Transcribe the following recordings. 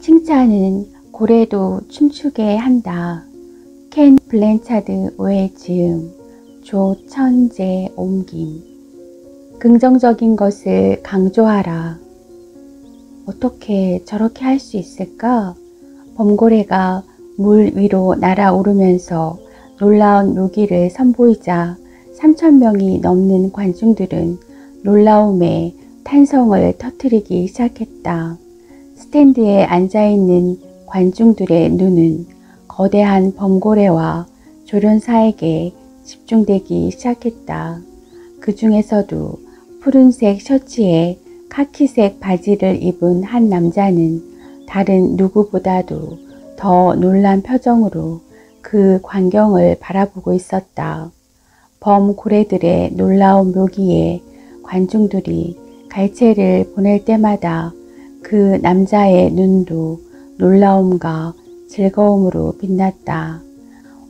칭찬은 고래도 춤추게 한다. 켄 블랜차드 웰 지음, 조천재 옮김. 긍정적인 것을 강조하라. 어떻게 저렇게 할 수 있을까? 범고래가 물 위로 날아오르면서 놀라운 묘기를 선보이자 3,000명이 넘는 관중들은 놀라움에 탄성을 터뜨리기 시작했다. 스탠드에 앉아있는 관중들의 눈은 거대한 범고래와 조련사에게 집중되기 시작했다. 그 중에서도 푸른색 셔츠에 카키색 바지를 입은 한 남자는 다른 누구보다도 더 놀란 표정으로 그 광경을 바라보고 있었다. 범고래들의 놀라운 묘기에 관중들이 갈채를 보낼 때마다 그 남자의 눈도 놀라움과 즐거움으로 빛났다.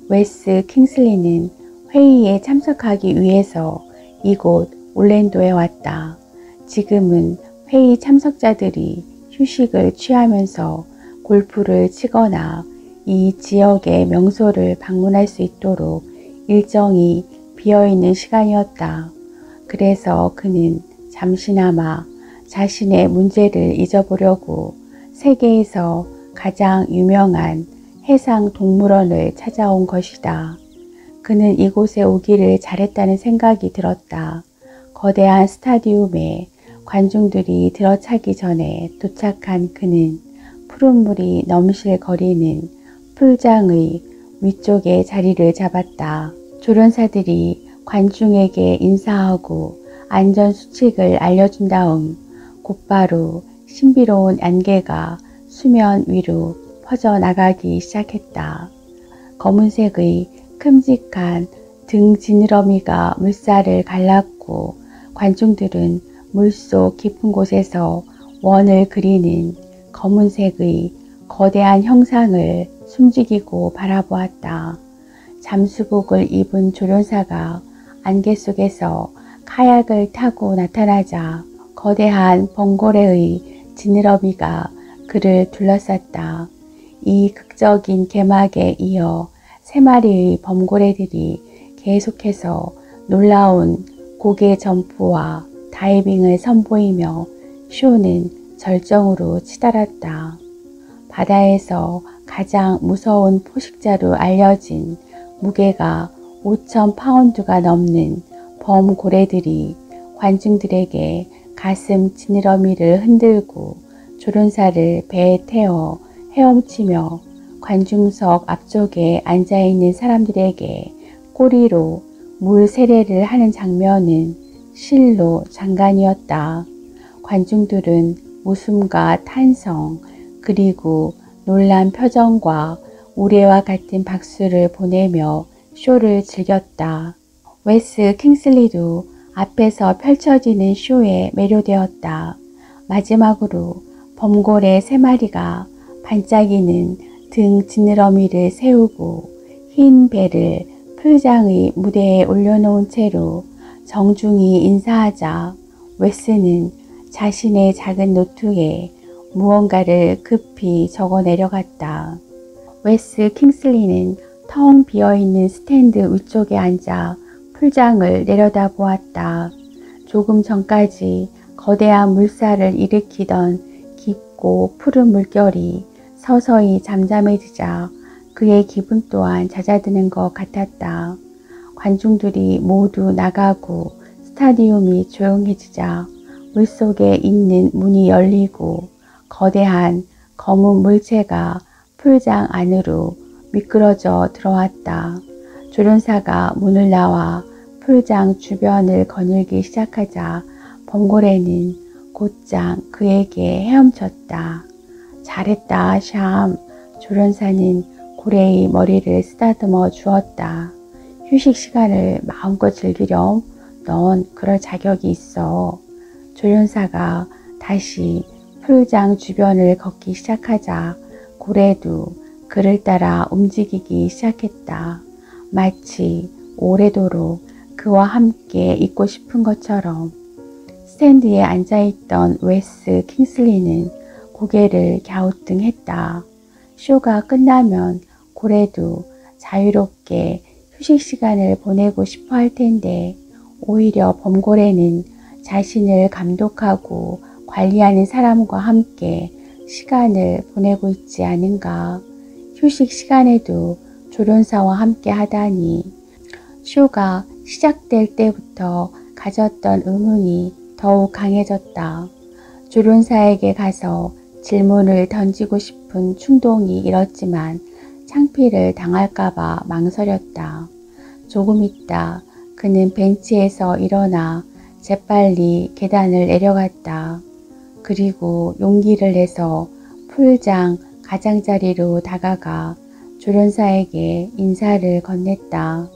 웨스 킹슬리는 회의에 참석하기 위해서 이곳 올랜도에 왔다. 지금은 회의 참석자들이 휴식을 취하면서 골프를 치거나 이 지역의 명소를 방문할 수 있도록 일정이 비어있는 시간이었다. 그래서 그는 잠시나마 자신의 문제를 잊어보려고 세계에서 가장 유명한 해상동물원을 찾아온 것이다. 그는 이곳에 오기를 잘했다는 생각이 들었다. 거대한 스타디움에 관중들이 들어차기 전에 도착한 그는 푸른 물이 넘실거리는 풀장의 위쪽에 자리를 잡았다. 조련사들이 관중에게 인사하고 안전수칙을 알려준 다음 곧바로 신비로운 안개가 수면 위로 퍼져나가기 시작했다. 검은색의 큼직한 등 지느러미가 물살을 갈랐고 관중들은 물속 깊은 곳에서 원을 그리는 검은색의 거대한 형상을 숨죽이고 바라보았다. 잠수복을 입은 조련사가 안개 속에서 카약을 타고 나타나자 거대한 범고래의 지느러미가 그를 둘러쌌다. 이 극적인 개막에 이어 3마리의 범고래들이 계속해서 놀라운 고개 점프와 다이빙을 선보이며 쇼는 절정으로 치달았다. 바다에서 가장 무서운 포식자로 알려진 무게가 5,000파운드가 넘는 범고래들이 관중들에게 가슴 지느러미를 흔들고 조련사를 배에 태워 헤엄치며 관중석 앞쪽에 앉아있는 사람들에게 꼬리로 물 세례를 하는 장면은 실로 장관이었다. 관중들은 웃음과 탄성 그리고 놀란 표정과 우레와 같은 박수를 보내며 쇼를 즐겼다. 웨스 킹슬리도 앞에서 펼쳐지는 쇼에 매료되었다. 마지막으로 범고래 3마리가 반짝이는 등 지느러미를 세우고 흰 배를 풀장의 무대에 올려놓은 채로 정중히 인사하자 웨스는 자신의 작은 노트에 무언가를 급히 적어 내려갔다. 웨스 킹슬리는 텅 비어있는 스탠드 위쪽에 앉아 풀장을 내려다보았다. 조금 전까지 거대한 물살을 일으키던 깊고 푸른 물결이 서서히 잠잠해지자 그의 기분 또한 잦아드는 것 같았다. 관중들이 모두 나가고 스타디움이 조용해지자 물속에 있는 문이 열리고 거대한 검은 물체가 풀장 안으로 미끄러져 들어왔다. 조련사가 문을 나와 풀장 주변을 거닐기 시작하자 범고래는 곧장 그에게 헤엄쳤다. 잘했다, 샴. 조련사는 고래의 머리를 쓰다듬어 주었다. 휴식 시간을 마음껏 즐기렴. 넌 그럴 자격이 있어. 조련사가 다시 풀장 주변을 걷기 시작하자 고래도 그를 따라 움직이기 시작했다. 마치 오래도록 그와 함께 있고 싶은 것처럼. 스탠드에 앉아있던 웨스 킹슬리는 고개를 갸우뚱했다. 쇼가 끝나면 고래도 자유롭게 휴식 시간을 보내고 싶어 할 텐데 오히려 범고래는 자신을 감독하고 관리하는 사람과 함께 시간을 보내고 있지 않은가. 휴식 시간에도 조련사와 함께 하다니 쇼가 시작될 때부터 가졌던 의문이 더욱 강해졌다. 조련사에게 가서 질문을 던지고 싶은 충동이 일었지만 창피를 당할까봐 망설였다. 조금 있다 그는 벤치에서 일어나 재빨리 계단을 내려갔다. 그리고 용기를 내서 풀장 가장자리로 다가가 조련사에게 인사를 건넸다.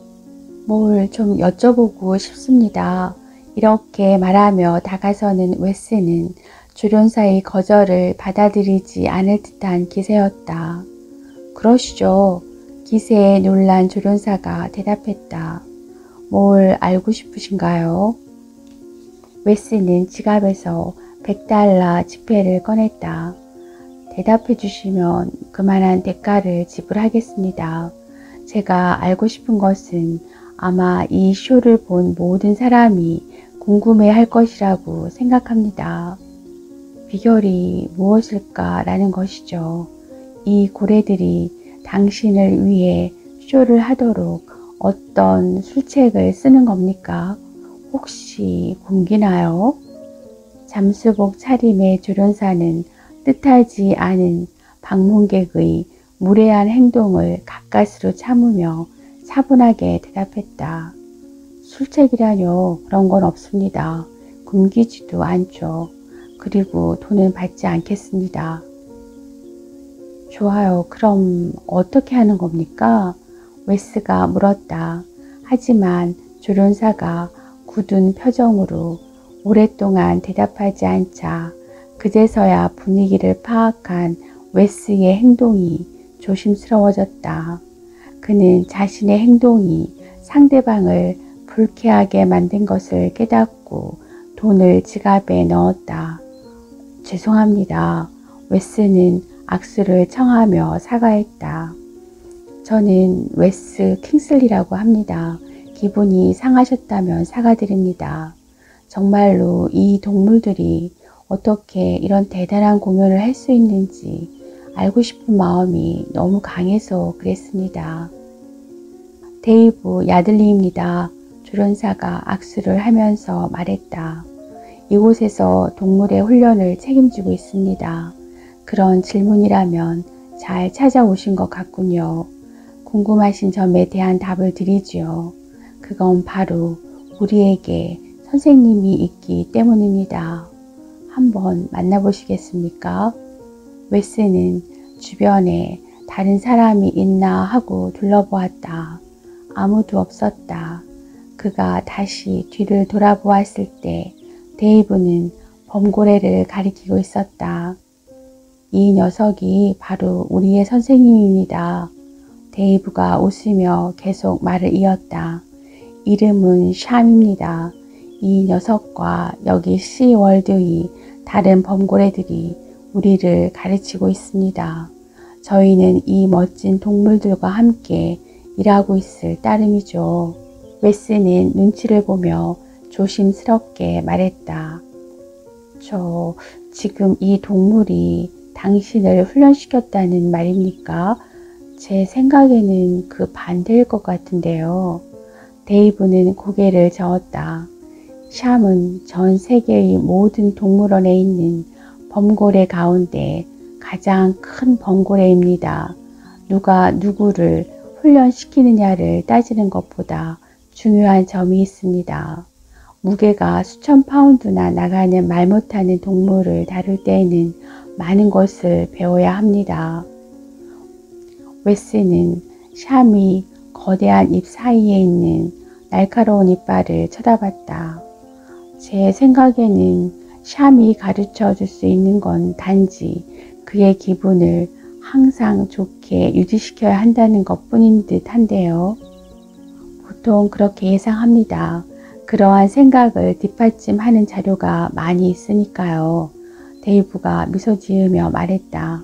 뭘 좀 여쭤보고 싶습니다. 이렇게 말하며 다가서는 웨스는 조련사의 거절을 받아들이지 않을 듯한 기세였다. 그러시죠. 기세에 놀란 조련사가 대답했다. 뭘 알고 싶으신가요? 웨스는 지갑에서 $100 지폐를 꺼냈다. 대답해 주시면 그만한 대가를 지불하겠습니다. 제가 알고 싶은 것은 아마 이 쇼를 본 모든 사람이 궁금해 할 것이라고 생각합니다. 비결이 무엇일까라는 것이죠. 이 고래들이 당신을 위해 쇼를 하도록 어떤 술책을 쓰는 겁니까? 혹시 굶기나요? 잠수복 차림의 조련사는 뜻하지 않은 방문객의 무례한 행동을 가까스로 참으며 차분하게 대답했다. 술책이라뇨. 그런 건 없습니다. 굶기지도 않죠. 그리고 돈은 받지 않겠습니다. 좋아요. 그럼 어떻게 하는 겁니까? 웨스가 물었다. 하지만 조련사가 굳은 표정으로 오랫동안 대답하지 않자 그제서야 분위기를 파악한 웨스의 행동이 조심스러워졌다. 그는 자신의 행동이 상대방을 불쾌하게 만든 것을 깨닫고 돈을 지갑에 넣었다. 죄송합니다. 웨스는 악수를 청하며 사과했다. 저는 웨스 킹슬리라고 합니다. 기분이 상하셨다면 사과드립니다. 정말로 이 동물들이 어떻게 이런 대단한 공연을 할 수 있는지 알고 싶은 마음이 너무 강해서 그랬습니다. 데이브 야들리입니다. 조련사가 악수를 하면서 말했다. 이곳에서 동물의 훈련을 책임지고 있습니다. 그런 질문이라면 잘 찾아오신 것 같군요. 궁금하신 점에 대한 답을 드리지요. 그건 바로 우리에게 선생님이 있기 때문입니다. 한번 만나보시겠습니까? 웨스는 주변에 다른 사람이 있나 하고 둘러보았다. 아무도 없었다. 그가 다시 뒤를 돌아보았을 때 데이브는 범고래를 가리키고 있었다. 이 녀석이 바로 우리의 선생님입니다. 데이브가 웃으며 계속 말을 이었다. 이름은 샴입니다. 이 녀석과 여기 시월드의 다른 범고래들이 우리를 가르치고 있습니다. 저희는 이 멋진 동물들과 함께 일하고 있을 따름이죠. 웨스는 눈치를 보며 조심스럽게 말했다. 저 지금 이 동물이 당신을 훈련시켰다는 말입니까? 제 생각에는 그 반대일 것 같은데요. 데이브는 고개를 저었다. 샴은 전 세계의 모든 동물원에 있는 범고래 가운데 가장 큰 범고래입니다. 누가 누구를 훈련시키느냐를 따지는 것보다 중요한 점이 있습니다. 무게가 수천 파운드나 나가는 말 못하는 동물을 다룰 때에는 많은 것을 배워야 합니다. 웨스는 샴이 거대한 입 사이에 있는 날카로운 이빨을 쳐다봤다. 제 생각에는 샴이 가르쳐 줄 수 있는 건 단지 그의 기분을 항상 좋게 유지시켜야 한다는 것 뿐인 듯 한데요. 보통 그렇게 예상합니다. 그러한 생각을 뒷받침하는 자료가 많이 있으니까요. 데이브가 미소 지으며 말했다.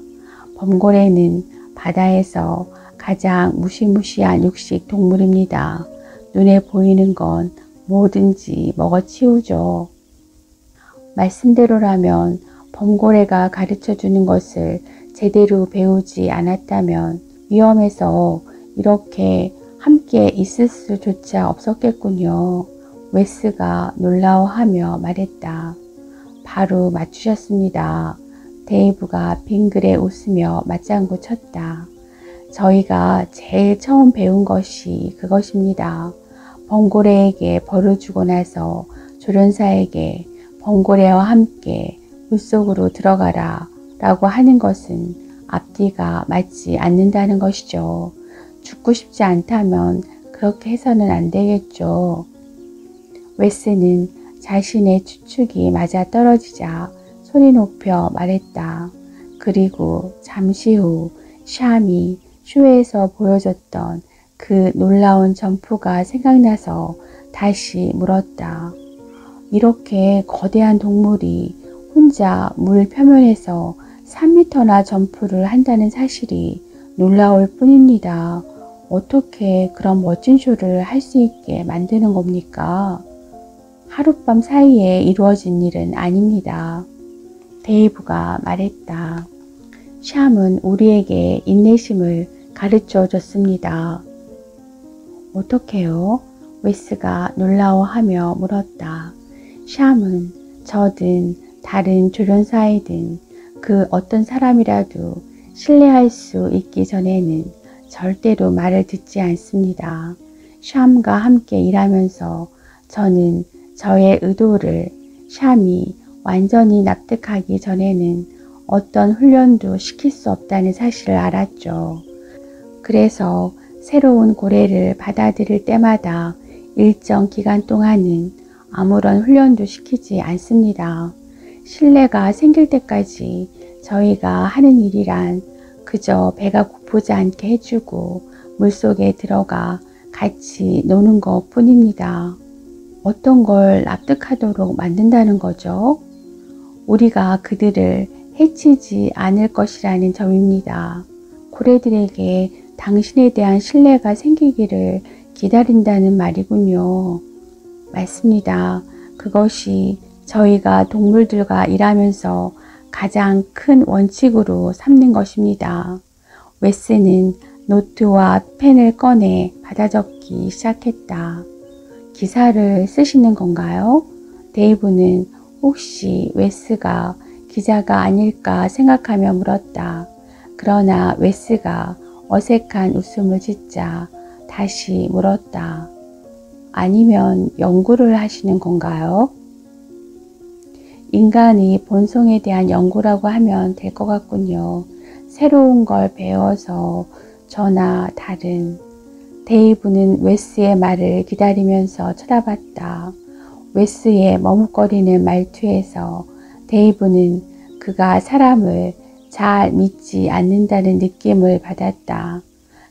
범고래는 바다에서 가장 무시무시한 육식 동물입니다. 눈에 보이는 건 뭐든지 먹어치우죠. 말씀대로라면 범고래가 가르쳐주는 것을 제대로 배우지 않았다면 위험해서 이렇게 함께 있을 수조차 없었겠군요. 웨스가 놀라워하며 말했다. 바로 맞추셨습니다. 데이브가 빙그레 웃으며 맞장구 쳤다. 저희가 제일 처음 배운 것이 그것입니다. 범고래에게 벌을 주고 나서 조련사에게 범고래와 함께 물속으로 들어가라 라고 하는 것은 앞뒤가 맞지 않는다는 것이죠. 죽고 싶지 않다면 그렇게 해서는 안 되겠죠. 웨스는 자신의 추측이 맞아 떨어지자 소리 높여 말했다. 그리고 잠시 후 샴이 쇼에서 보여줬던 그 놀라운 점프가 생각나서 다시 물었다. 이렇게 거대한 동물이 혼자 물 표면에서 3m나 점프를 한다는 사실이 놀라울 뿐입니다. 어떻게 그런 멋진 쇼를 할 수 있게 만드는 겁니까? 하룻밤 사이에 이루어진 일은 아닙니다. 데이브가 말했다. 샴은 우리에게 인내심을 가르쳐 줬습니다. 어떻게요? 웨스가 놀라워하며 물었다. 샴은 저든 다른 조련사이든 그 어떤 사람이라도 신뢰할 수 있기 전에는 절대로 말을 듣지 않습니다. 샴과 함께 일하면서 저는 저의 의도를 샴이 완전히 납득하기 전에는 어떤 훈련도 시킬 수 없다는 사실을 알았죠. 그래서 새로운 고래를 받아들일 때마다 일정 기간 동안은 아무런 훈련도 시키지 않습니다. 신뢰가 생길 때까지 저희가 하는 일이란 그저 배가 고프지 않게 해주고 물속에 들어가 같이 노는 것 뿐입니다. 어떤 걸 납득하도록 만든다는 거죠? 우리가 그들을 해치지 않을 것이라는 점입니다. 고래들에게 당신에 대한 신뢰가 생기기를 기다린다는 말이군요. 맞습니다. 그것이 저희가 동물들과 일하면서 가장 큰 원칙으로 삼는 것입니다. 웨스는 노트와 펜을 꺼내 받아 적기 시작했다. 기사를 쓰시는 건가요? 데이브는 혹시 웨스가 기자가 아닐까 생각하며 물었다. 그러나 웨스가 어색한 웃음을 짓자 다시 물었다. 아니면 연구를 하시는 건가요? 인간의 본성에 대한 연구라고 하면 될 것 같군요. 새로운 걸 배워서 저나 다른. 데이브는 웨스의 말을 기다리면서 쳐다봤다. 웨스의 머뭇거리는 말투에서 데이브는 그가 사람을 잘 믿지 않는다는 느낌을 받았다.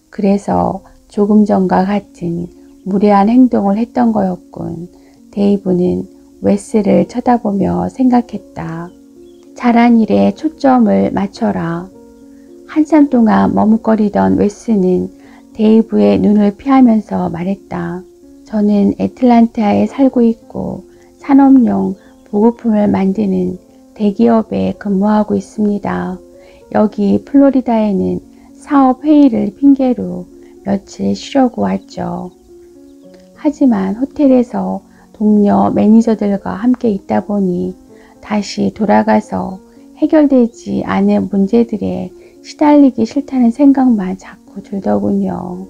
그래서 조금 전과 같은 무례한 행동을 했던 거였군. 데이브는 웨스를 쳐다보며 생각했다. 잘한 일에 초점을 맞춰라. 한참 동안 머뭇거리던 웨스는 데이브의 눈을 피하면서 말했다. 저는 애틀란타에 살고 있고 산업용 보급품을 만드는 대기업에 근무하고 있습니다. 여기 플로리다에는 사업 회의를 핑계로 며칠 쉬려고 왔죠. 하지만 호텔에서 동료 매니저들과 함께 있다 보니 다시 돌아가서 해결되지 않은 문제들에 시달리기 싫다는 생각만 자꾸 들더군요.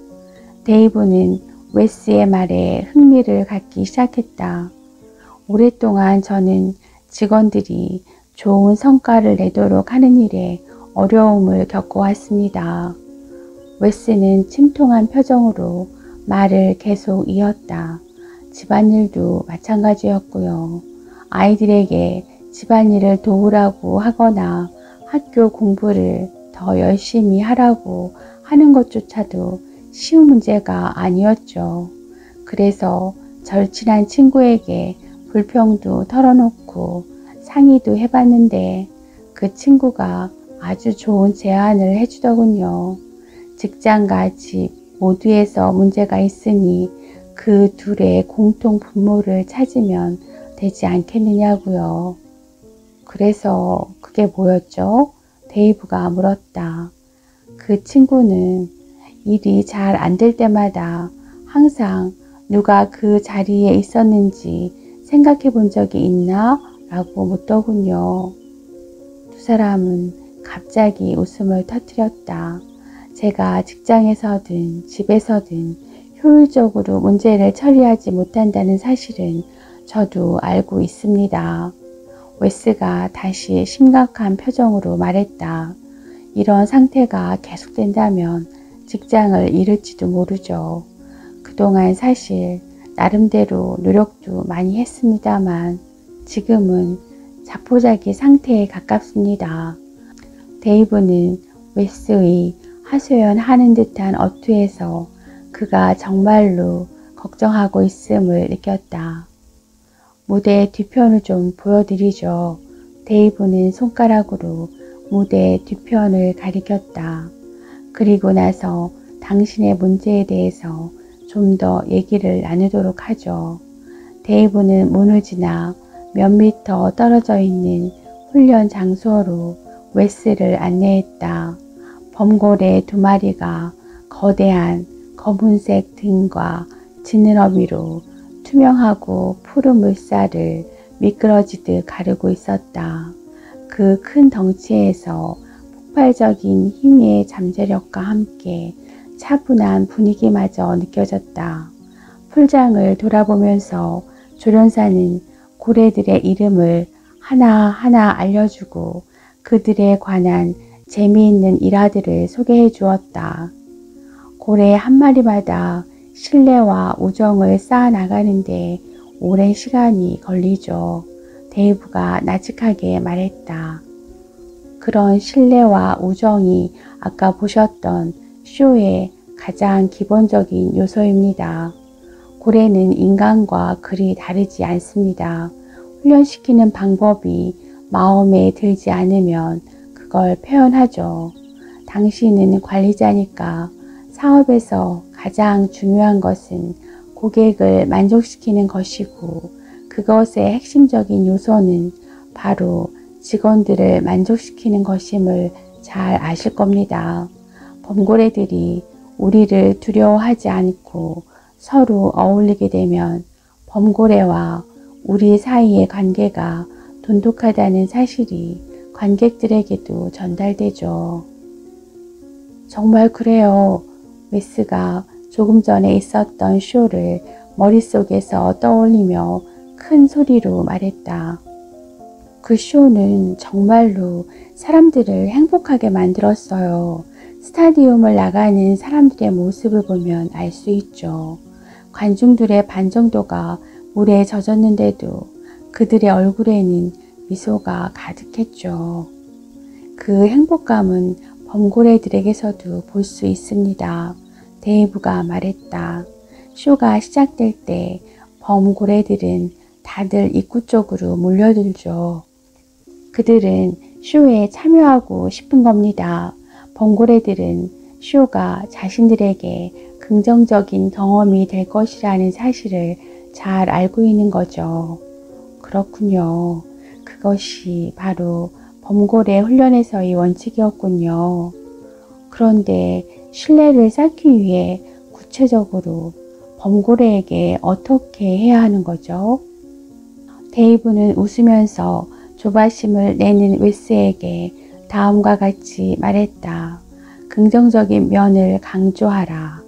데이브는 웨스의 말에 흥미를 갖기 시작했다. 오랫동안 저는 직원들이 좋은 성과를 내도록 하는 일에 어려움을 겪어왔습니다. 웨스는 침통한 표정으로 말을 계속 이었다. 집안일도 마찬가지였고요. 아이들에게 집안일을 도우라고 하거나 학교 공부를 더 열심히 하라고 하는 것조차도 쉬운 문제가 아니었죠. 그래서 절친한 친구에게 불평도 털어놓고 상의도 해봤는데 그 친구가 아주 좋은 제안을 해주더군요. 직장과 집 모두에서 문제가 있으니 그 둘의 공통 분모를 찾으면 되지 않겠느냐고요. 그래서 그게 뭐였죠? 데이브가 물었다. 그 친구는 일이 잘 안 될 때마다 항상 누가 그 자리에 있었는지 생각해 본 적이 있나? 라고 묻더군요. 두 사람은 갑자기 웃음을 터뜨렸다. 제가 직장에서든 집에서든 효율적으로 문제를 처리하지 못한다는 사실은 저도 알고 있습니다. 웨스가 다시 심각한 표정으로 말했다. 이런 상태가 계속된다면 직장을 잃을지도 모르죠. 그동안 사실 나름대로 노력도 많이 했습니다만 지금은 자포자기 상태에 가깝습니다. 데이브는 웨스의 하소연하는 듯한 어투에서 그가 정말로 걱정하고 있음을 느꼈다. 무대 뒤편을 좀 보여드리죠. 데이브는 손가락으로 무대 뒤편을 가리켰다. 그리고 나서 당신의 문제에 대해서 좀 더 얘기를 나누도록 하죠. 데이브는 문을 지나 몇 미터 떨어져 있는 훈련 장소로 웨스를 안내했다. 범고래 두 마리가 거대한 검은색 등과 지느러미로 투명하고 푸른 물살을 미끄러지듯 가르고 있었다. 그 큰 덩치에서 폭발적인 힘의 잠재력과 함께 차분한 분위기마저 느껴졌다. 풀장을 돌아보면서 조련사는 고래들의 이름을 하나하나 알려주고 그들에 관한 재미있는 일화들을 소개해 주었다. 고래 한 마리마다 신뢰와 우정을 쌓아 나가는데 오랜 시간이 걸리죠. 데이브가 나직하게 말했다. 그런 신뢰와 우정이 아까 보셨던 쇼의 가장 기본적인 요소입니다. 고래는 인간과 그리 다르지 않습니다. 훈련시키는 방법이 마음에 들지 않으면 그걸 표현하죠. 당신은 관리자니까 사업에서 가장 중요한 것은 고객을 만족시키는 것이고 그것의 핵심적인 요소는 바로 직원들을 만족시키는 것임을 잘 아실 겁니다. 범고래들이 우리를 두려워하지 않고 서로 어울리게 되면 범고래와 우리 사이의 관계가 돈독하다는 사실이 관객들에게도 전달되죠. 정말 그래요. 웨스가 조금 전에 있었던 쇼를 머릿속에서 떠올리며 큰 소리로 말했다. 그 쇼는 정말로 사람들을 행복하게 만들었어요. 스타디움을 나가는 사람들의 모습을 보면 알 수 있죠. 관중들의 반 정도가 물에 젖었는데도 그들의 얼굴에는 미소가 가득했죠. 그 행복감은 범고래들에게서도 볼 수 있습니다. 데이브가 말했다. 쇼가 시작될 때 범고래들은 다들 입구 쪽으로 몰려들죠. 그들은 쇼에 참여하고 싶은 겁니다. 범고래들은 쇼가 자신들에게 긍정적인 경험이 될 것이라는 사실을 잘 알고 있는 거죠. 그렇군요. 그것이 바로 범고래 훈련에서의 원칙이었군요. 그런데 신뢰를 쌓기 위해 구체적으로 범고래에게 어떻게 해야 하는 거죠? 데이브는 웃으면서 조바심을 내는 웨스에게 다음과 같이 말했다. 긍정적인 면을 강조하라.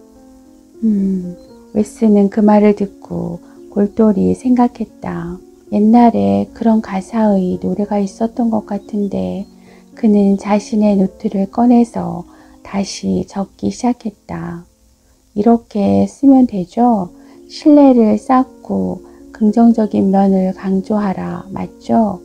웨스는 그 말을 듣고 골똘히 생각했다. 옛날에 그런 가사의 노래가 있었던 것 같은데 그는 자신의 노트를 꺼내서 다시 적기 시작했다. 이렇게 쓰면 되죠? 신뢰를 쌓고 긍정적인 면을 강조하라. 맞죠?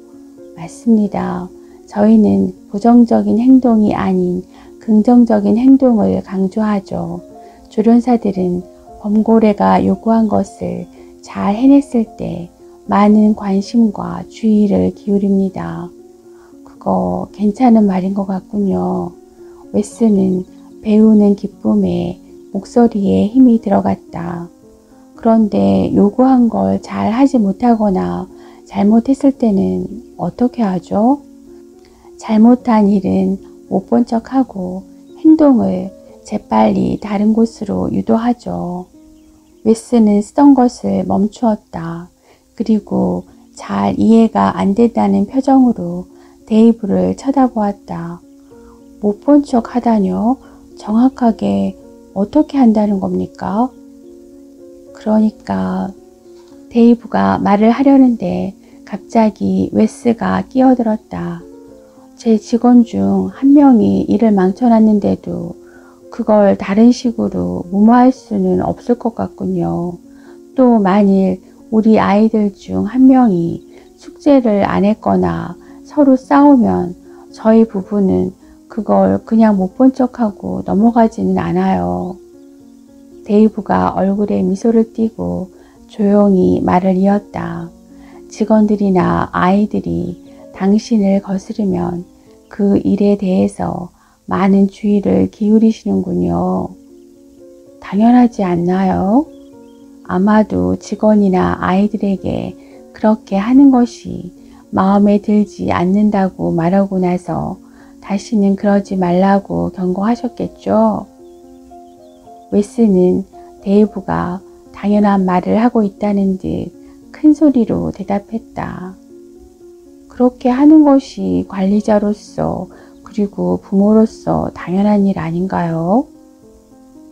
맞습니다. 저희는 부정적인 행동이 아닌 긍정적인 행동을 강조하죠. 조련사들은 범고래가 요구한 것을 잘 해냈을 때 많은 관심과 주의를 기울입니다. 그거 괜찮은 말인 것 같군요. 웨스는 배우는 기쁨에 목소리에 힘이 들어갔다. 그런데 요구한 걸 잘 하지 못하거나 잘못했을 때는 어떻게 하죠? 잘못한 일은 못 본 척하고 행동을 재빨리 다른 곳으로 유도하죠. 웨스는 쓰던 것을 멈추었다. 그리고 잘 이해가 안 된다는 표정으로 데이브를 쳐다보았다. 못 본 척 하다뇨? 정확하게 어떻게 한다는 겁니까? 그러니까 데이브가 말을 하려는데 갑자기 웨스가 끼어들었다. 제 직원 중 한 명이 일을 망쳐놨는데도 그걸 다른 식으로 무마할 수는 없을 것 같군요. 또 만일 우리 아이들 중 한 명이 숙제를 안 했거나 서로 싸우면 저희 부부는 그걸 그냥 못 본 척하고 넘어가지는 않아요. 데이브가 얼굴에 미소를 띠고 조용히 말을 이었다. 직원들이나 아이들이 당신을 거스르면 그 일에 대해서 많은 주의를 기울이시는군요. 당연하지 않나요? 아마도 직원이나 아이들에게 그렇게 하는 것이 마음에 들지 않는다고 말하고 나서 다시는 그러지 말라고 경고하셨겠죠? 웨스는 데이브가 당연한 말을 하고 있다는 듯 큰 소리로 대답했다. 그렇게 하는 것이 관리자로서 그리고 부모로서 당연한 일 아닌가요?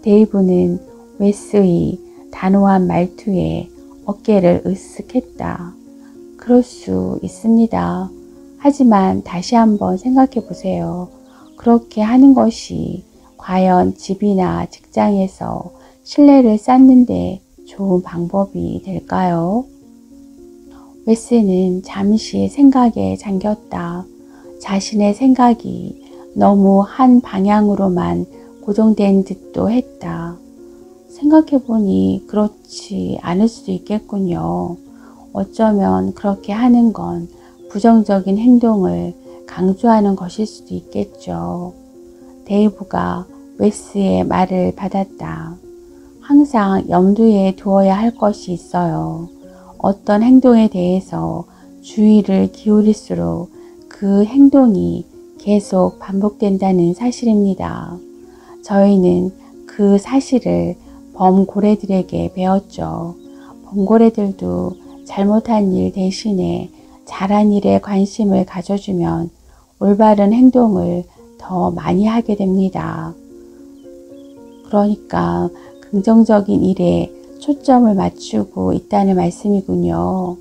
데이브는 웨스의 단호한 말투에 어깨를 으쓱했다. 그럴 수 있습니다. 하지만 다시 한번 생각해 보세요. 그렇게 하는 것이 과연 집이나 직장에서 신뢰를 쌓는데 좋은 방법이 될까요? 웨스는 잠시 생각에 잠겼다. 자신의 생각이 너무 한 방향으로만 고정된 듯도 했다. 생각해보니 그렇지 않을 수도 있겠군요. 어쩌면 그렇게 하는 건 부정적인 행동을 강조하는 것일 수도 있겠죠. 데이브가 웨스의 말을 받았다. 항상 염두에 두어야 할 것이 있어요. 어떤 행동에 대해서 주의를 기울일수록 그 행동이 계속 반복된다는 사실입니다. 저희는 그 사실을 범고래들에게 배웠죠. 범고래들도 잘못한 일 대신에 잘한 일에 관심을 가져주면 올바른 행동을 더 많이 하게 됩니다. 그러니까 긍정적인 일에 초점을 맞추고 있다는 말씀이군요.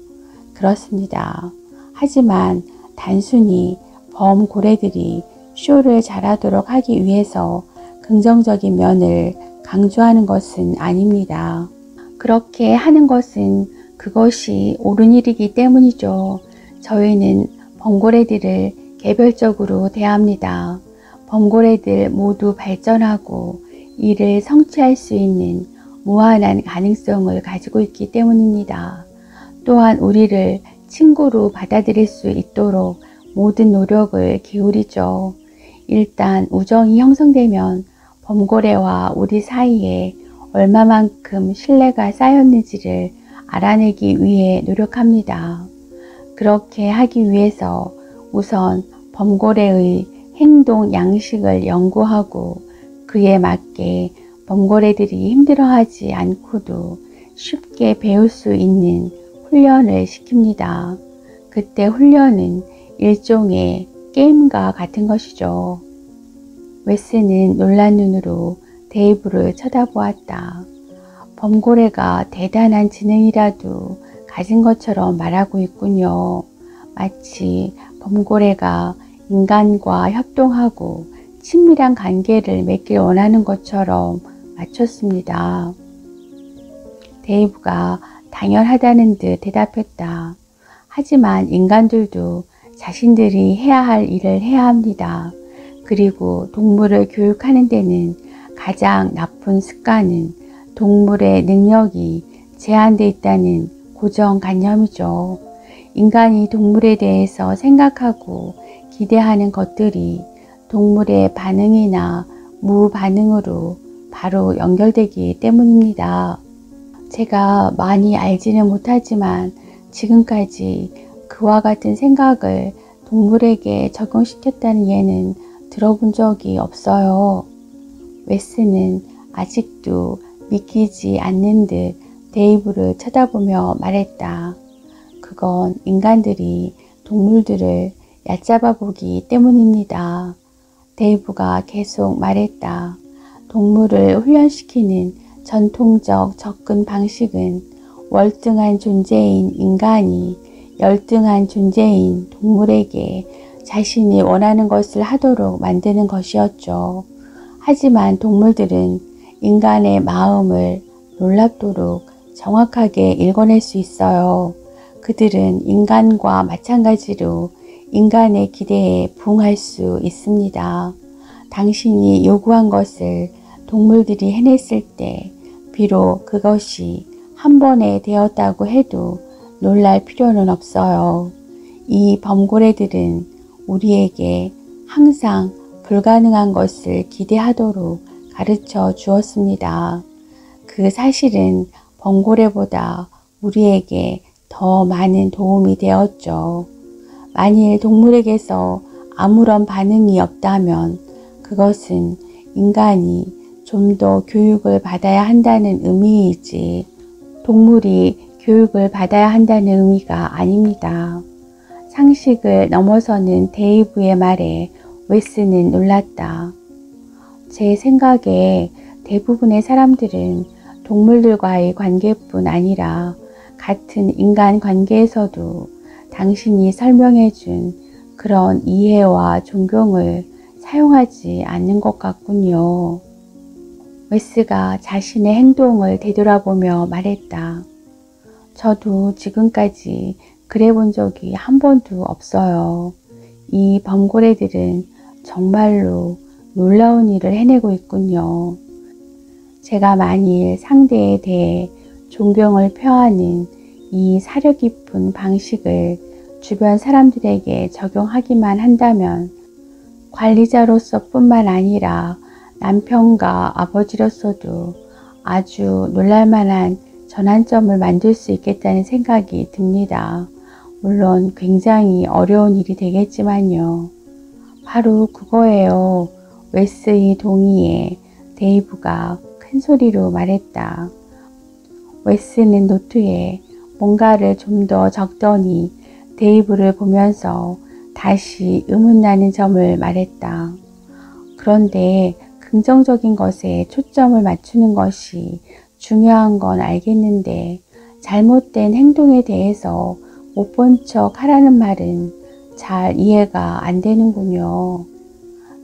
그렇습니다. 하지만 단순히 범고래들이 쇼를 잘하도록 하기 위해서 긍정적인 면을 강조하는 것은 아닙니다. 그렇게 하는 것은 그것이 옳은 일이기 때문이죠. 저희는 범고래들을 개별적으로 대합니다. 범고래들 모두 발전하고 이를 성취할 수 있는 무한한 가능성을 가지고 있기 때문입니다. 또한 우리를 친구로 받아들일 수 있도록 모든 노력을 기울이죠. 일단 우정이 형성되면 범고래와 우리 사이에 얼마만큼 신뢰가 쌓였는지를 알아내기 위해 노력합니다. 그렇게 하기 위해서 우선 범고래의 행동 양식을 연구하고 그에 맞게 범고래들이 힘들어하지 않고도 쉽게 배울 수 있는 훈련을 시킵니다. 그때 훈련은 일종의 게임과 같은 것이죠. 웨스는 놀란 눈으로 데이브를 쳐다보았다. 범고래가 대단한 지능이라도 가진 것처럼 말하고 있군요. 마치 범고래가 인간과 협동하고 친밀한 관계를 맺길 원하는 것처럼 맞췄습니다. 데이브가 당연하다는 듯 대답했다. 하지만 인간들도 자신들이 해야 할 일을 해야 합니다. 그리고 동물을 교육하는 데는 가장 나쁜 습관은 동물의 능력이 제한되어 있다는 고정관념이죠. 인간이 동물에 대해서 생각하고 기대하는 것들이 동물의 반응이나 무반응으로 바로 연결되기 때문입니다. 제가 많이 알지는 못하지만 지금까지 그와 같은 생각을 동물에게 적용시켰다는 예는 들어본 적이 없어요. 웨스는 아직도 믿기지 않는 듯 데이브를 쳐다보며 말했다. 그건 인간들이 동물들을 얕잡아 보기 때문입니다. 데이브가 계속 말했다. 동물을 훈련시키는 전통적 접근 방식은 월등한 존재인 인간이 열등한 존재인 동물에게 자신이 원하는 것을 하도록 만드는 것이었죠. 하지만 동물들은 인간의 마음을 놀랍도록 정확하게 읽어낼 수 있어요. 그들은 인간과 마찬가지로 인간의 기대에 부응할 수 있습니다. 당신이 요구한 것을 동물들이 해냈을 때 비록 그것이 한 번에 되었다고 해도 놀랄 필요는 없어요. 이 범고래들은 우리에게 항상 불가능한 것을 기대하도록 가르쳐 주었습니다. 그 사실은 범고래보다 우리에게 더 많은 도움이 되었죠. 만일 동물에게서 아무런 반응이 없다면 그것은 인간이 좀 더 교육을 받아야 한다는 의미이지 동물이 교육을 받아야 한다는 의미가 아닙니다. 상식을 넘어서는 데이브의 말에 웨스는 놀랐다. 제 생각에 대부분의 사람들은 동물들과의 관계뿐 아니라 같은 인간 관계에서도 당신이 설명해준 그런 이해와 존경을 사용하지 않는 것 같군요. 웨스가 자신의 행동을 되돌아보며 말했다. 저도 지금까지 그래 본 적이 한 번도 없어요. 이 범고래들은 정말로 놀라운 일을 해내고 있군요. 제가 만일 상대에 대해 존경을 표하는 이 사려 깊은 방식을 주변 사람들에게 적용하기만 한다면 관리자로서 뿐만 아니라 남편과 아버지로서도 아주 놀랄만한 전환점을 만들 수 있겠다는 생각이 듭니다. 물론 굉장히 어려운 일이 되겠지만요. 바로 그거예요. 웨스의 동의에 데이브가 큰 소리로 말했다. 웨스는 노트에 뭔가를 좀 더 적더니 데이브를 보면서 다시 의문나는 점을 말했다. 그런데 긍정적인 것에 초점을 맞추는 것이 중요한 건 알겠는데 잘못된 행동에 대해서 못 본 척 하라는 말은 잘 이해가 안 되는군요.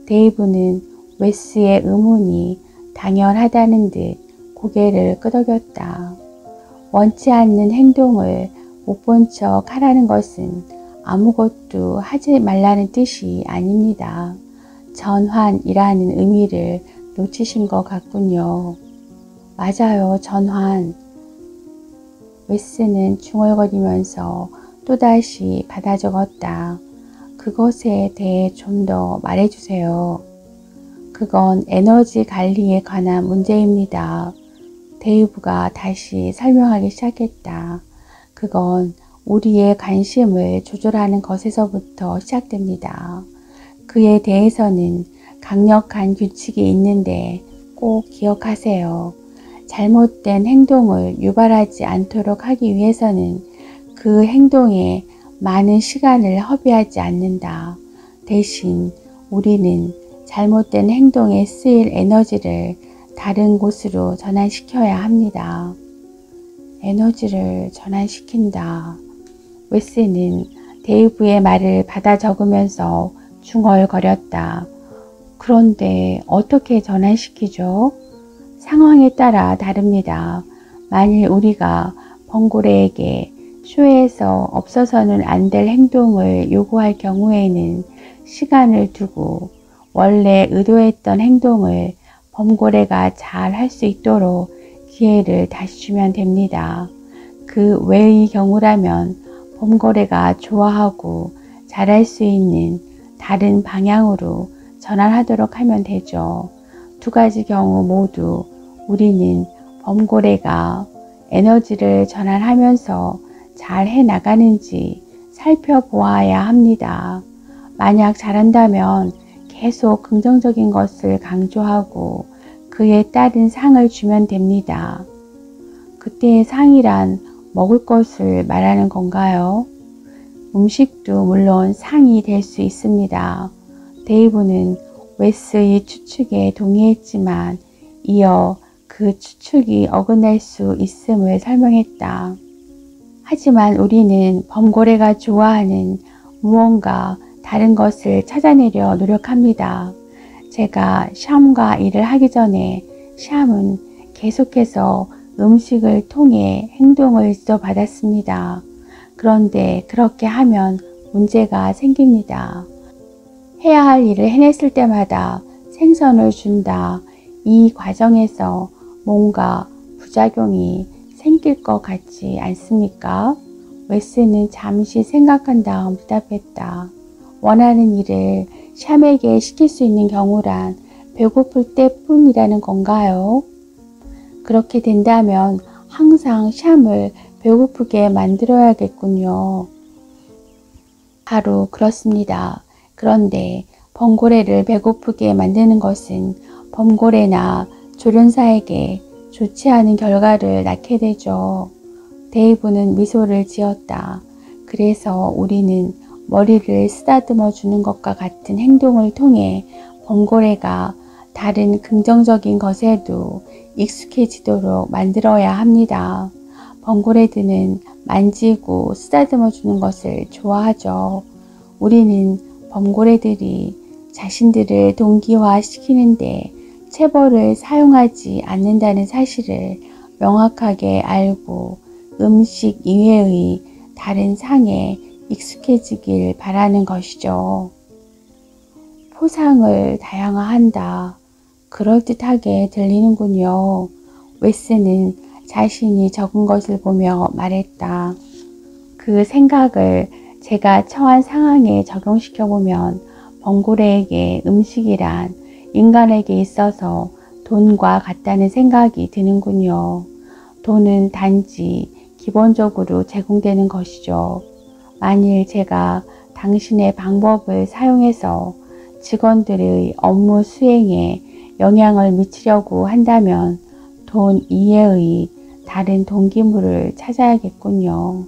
데이브는 웨스의 의문이 당연하다는 듯 고개를 끄덕였다. 원치 않는 행동을 못 본 척 하라는 것은 아무것도 하지 말라는 뜻이 아닙니다. 전환이라는 의미를 놓치신 것 같군요. 맞아요, 전환. 웨스는 중얼거리면서 또다시 받아 적었다. 그것에 대해 좀 더 말해주세요. 그건 에너지 관리에 관한 문제입니다. 데이브가 다시 설명하기 시작했다. 그건 우리의 관심을 조절하는 것에서부터 시작됩니다. 그에 대해서는 강력한 규칙이 있는데 꼭 기억하세요. 잘못된 행동을 유발하지 않도록 하기 위해서는 그 행동에 많은 시간을 허비하지 않는다. 대신 우리는 잘못된 행동에 쓰일 에너지를 다른 곳으로 전환시켜야 합니다. 에너지를 전환시킨다. 웨스는 데이브의 말을 받아 적으면서 중얼거렸다. 그런데 어떻게 전환시키죠? 상황에 따라 다릅니다. 만일 우리가 범고래에게 쇼에서 없어서는 안 될 행동을 요구할 경우에는 시간을 두고 원래 의도했던 행동을 범고래가 잘 할 수 있도록 기회를 다시 주면 됩니다. 그 외의 경우라면 범고래가 좋아하고 잘할 수 있는 다른 방향으로 전환하도록 하면 되죠. 두 가지 경우 모두 우리는 범고래가 에너지를 전환하면서 잘 해나가는지 살펴보아야 합니다. 만약 잘한다면 계속 긍정적인 것을 강조하고 그에 따른 상을 주면 됩니다. 그때의 상이란 먹을 것을 말하는 건가요? 음식도 물론 상이 될 수 있습니다. 데이브는 웨스의 추측에 동의했지만 이어 그 추측이 어긋날 수 있음을 설명했다. 하지만 우리는 범고래가 좋아하는 무언가 다른 것을 찾아내려 노력합니다. 제가 샴과 일을 하기 전에 샴은 계속해서 음식을 통해 행동을 지도받았습니다. 그런데 그렇게 하면 문제가 생깁니다. 해야 할 일을 해냈을 때마다 생선을 준다. 이 과정에서 뭔가 부작용이 생길 것 같지 않습니까? 웨스는 잠시 생각한 다음 대답했다. 원하는 일을 샴에게 시킬 수 있는 경우란 배고플 때뿐이라는 건가요? 그렇게 된다면 항상 샴을 배고프게 만들어야겠군요. 바로 그렇습니다. 그런데 범고래를 배고프게 만드는 것은 범고래나 조련사에게 좋지 않은 결과를 낳게 되죠. 데이브는 미소를 지었다. 그래서 우리는 머리를 쓰다듬어 주는 것과 같은 행동을 통해 범고래가 다른 긍정적인 것에도 익숙해지도록 만들어야 합니다. 범고래들은 만지고 쓰다듬어 주는 것을 좋아하죠. 우리는 범고래들이 자신들을 동기화시키는데 체벌을 사용하지 않는다는 사실을 명확하게 알고 음식 이외의 다른 상에 익숙해지길 바라는 것이죠. 포상을 다양화한다. 그럴듯하게 들리는군요. 웨스는 자신이 적은 것을 보며 말했다. 그 생각을 제가 처한 상황에 적용시켜보면 범고래에게 음식이란 인간에게 있어서 돈과 같다는 생각이 드는군요. 돈은 단지 기본적으로 제공되는 것이죠. 만일 제가 당신의 방법을 사용해서 직원들의 업무 수행에 영향을 미치려고 한다면 돈 이외의 다른 동기물을 찾아야겠군요.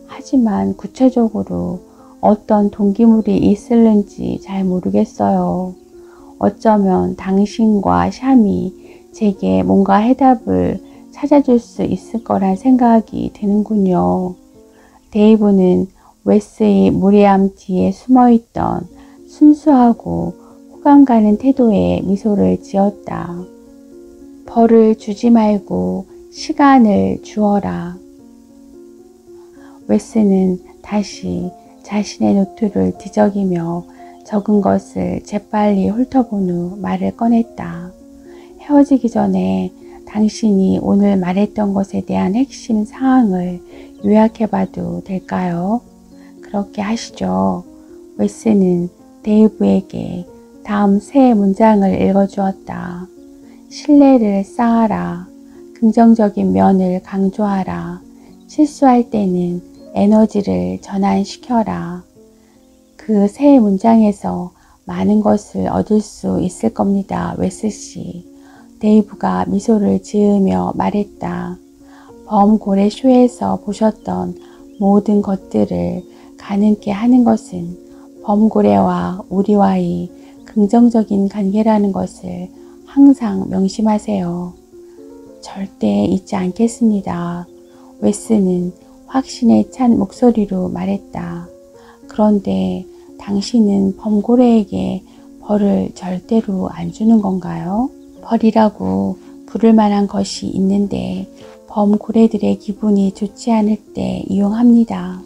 하지만 구체적으로 어떤 동기물이 있을는지 잘 모르겠어요. 어쩌면 당신과 샴이 제게 뭔가 해답을 찾아줄 수 있을 거란 생각이 드는군요. 데이브는 웨스의 무례함 뒤에 숨어있던 순수하고 호감 가는 태도에 미소를 지었다. 벌을 주지 말고 시간을 주어라. 웨스는 다시 자신의 노트를 뒤적이며 적은 것을 재빨리 훑어본 후 말을 꺼냈다. 헤어지기 전에 당신이 오늘 말했던 것에 대한 핵심 사항을 요약해봐도 될까요? 그렇게 하시죠. 웨스는 데이브에게 다음 세 문장을 읽어주었다. 신뢰를 쌓아라. 긍정적인 면을 강조하라. 실수할 때는 에너지를 전환시켜라. 그 세 문장에서 많은 것을 얻을 수 있을 겁니다. 웨스 씨. 데이브가 미소를 지으며 말했다. 범고래 쇼에서 보셨던 모든 것들을 가능케 하는 것은 범고래와 우리와의 긍정적인 관계라는 것을 항상 명심하세요. 절대 잊지 않겠습니다. 웨스는 확신에 찬 목소리로 말했다. 그런데 당신은 범고래에게 벌을 절대로 안 주는 건가요? 벌이라고 부를 만한 것이 있는데 범고래들의 기분이 좋지 않을 때 이용합니다.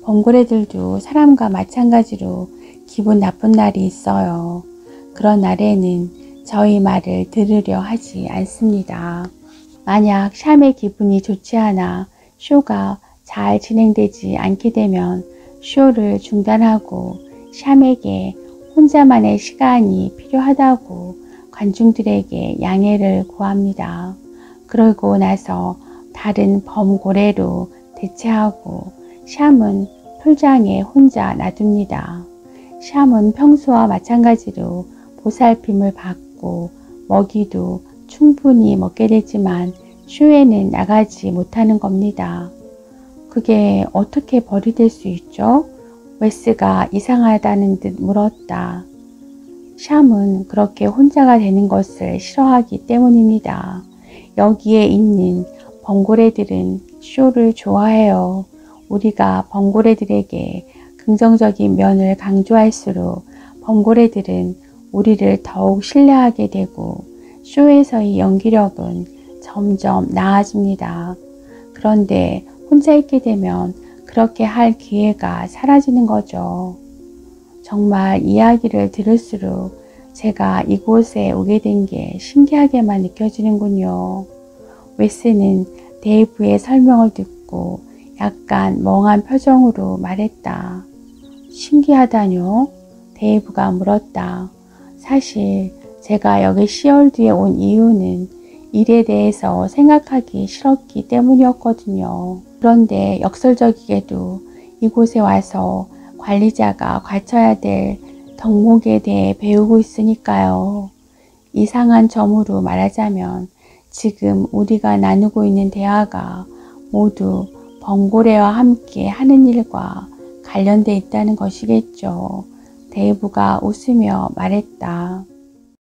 범고래들도 사람과 마찬가지로 기분 나쁜 날이 있어요. 그런 날에는 저희 말을 들으려 하지 않습니다. 만약 샴의 기분이 좋지 않아 쇼가 잘 진행되지 않게 되면 쇼를 중단하고 샴에게 혼자만의 시간이 필요하다고 관중들에게 양해를 구합니다. 그러고 나서 다른 범고래로 대체하고 샴은 풀장에 혼자 놔둡니다. 샴은 평소와 마찬가지로 보살핌을 받고 먹이도 충분히 먹게 되지만 쇼에는 나가지 못하는 겁니다. 그게 어떻게 벌이 될 수 있죠? 웨스가 이상하다는 듯 물었다. 샴은 그렇게 혼자가 되는 것을 싫어하기 때문입니다. 여기에 있는 범고래들은 쇼를 좋아해요. 우리가 범고래들에게 긍정적인 면을 강조할수록 범고래들은 우리를 더욱 신뢰하게 되고 쇼에서의 연기력은 점점 나아집니다. 그런데 혼자 있게 되면 그렇게 할 기회가 사라지는 거죠. 정말 이야기를 들을수록 제가 이곳에 오게 된 게 신기하게만 느껴지는군요. 웨스는 데이브의 설명을 듣고 약간 멍한 표정으로 말했다. 신기하다뇨? 데이브가 물었다. 사실 제가 여기 시월드에 온 이유는 일에 대해서 생각하기 싫었기 때문이었거든요. 그런데 역설적이게도 이곳에 와서 관리자가 갖춰야 될 덕목에 대해 배우고 있으니까요. 이상한 점으로 말하자면 지금 우리가 나누고 있는 대화가 모두 범고래와 함께 하는 일과 관련돼 있다는 것이겠죠. 데이브가 웃으며 말했다.